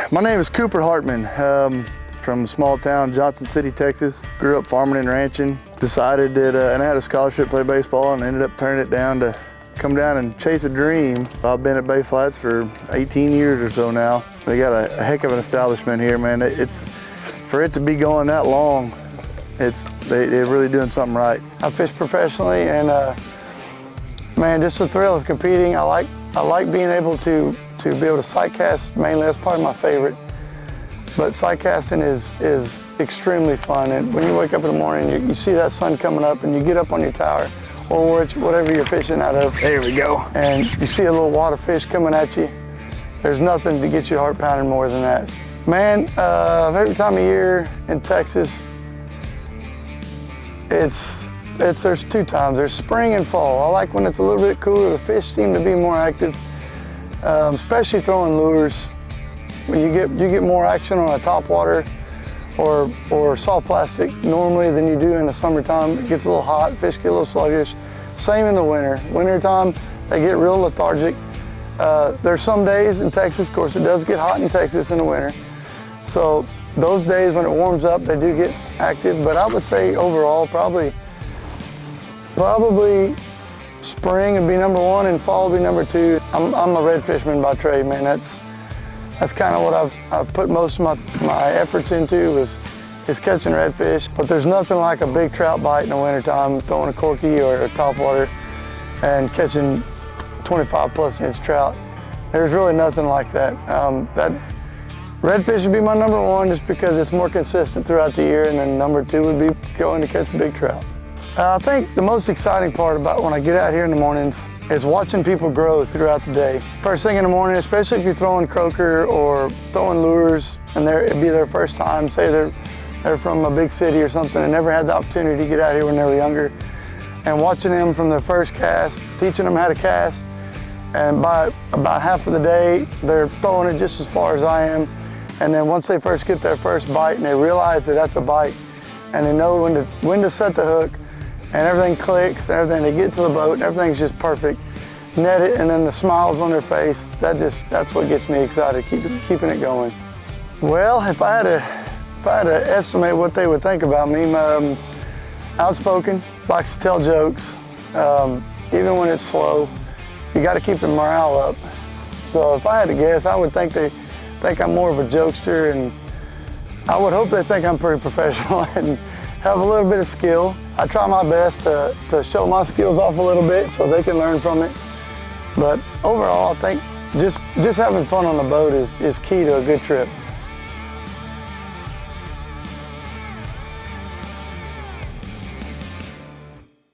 My name is Cooper Hartmann, from a small town, Johnson City, Texas. Grew up farming and ranching. Decided that, and I had a scholarship to play baseball and ended up turning it down to come down and chase a dream. I've been at Bay Flats for 18 years or so now. They got a heck of an establishment here, man. For it to be going that long, they're really doing something right. I fish professionally, and man, just the thrill of competing. I like being able to be able to sight cast mainly. That's probably my favorite. But sight casting is extremely fun. And when you wake up in the morning, you see that sun coming up, and you get up on your tower or whatever you're fishing out of. There we go. And you see a little wad of fish coming at you. There's nothing to get your heart pounding more than that. Man, every time of year in Texas, there's two times. There's spring and fall. I like when it's a little bit cooler. The fish seem to be more active, especially throwing lures. When you get more action on a topwater or soft plastic normally than you do in the summertime. It gets a little hot, fish get a little sluggish. Same in the winter. Wintertime, they get real lethargic. There's some days in Texas, of course, it does get hot in Texas in the winter. So those days when it warms up, they do get active. But I would say overall, probably spring would be number one and fall would be number two. I'm a red fisherman by trade, man. That's kind of what I've put most of my efforts into is catching redfish. But there's nothing like a big trout bite in the wintertime, throwing a corky or a topwater and catching 25+ inch trout. There's really nothing like that. Redfish would be my number one just because it's more consistent throughout the year, and then number two would be going to catch big trout. I think the most exciting part about when I get out here in the mornings is watching people grow throughout the day. First thing in the morning, especially if you're throwing croaker or throwing lures and it'd be their first time, say they're from a big city or something and never had the opportunity to get out here when they were younger, and watching them from their first cast, teaching them how to cast, and by about half of the day, they're throwing it just as far as I am. And then once they first get their first bite and they realize that that's a bite, and they know when to set the hook, and everything clicks, and everything, they get to the boat, and everything's just perfect. Net it, and then the smiles on their face, that's what gets me excited, keeping it going. Well, if I had to estimate what they would think about me, outspoken, likes to tell jokes, even when it's slow, you got to keep the morale up. So if I had to guess, I would think they think I'm more of a jokester, and I would hope they think I'm pretty professional and have a little bit of skill. I try my best to show my skills off a little bit so they can learn from it. But overall, I think just having fun on the boat is key to a good trip.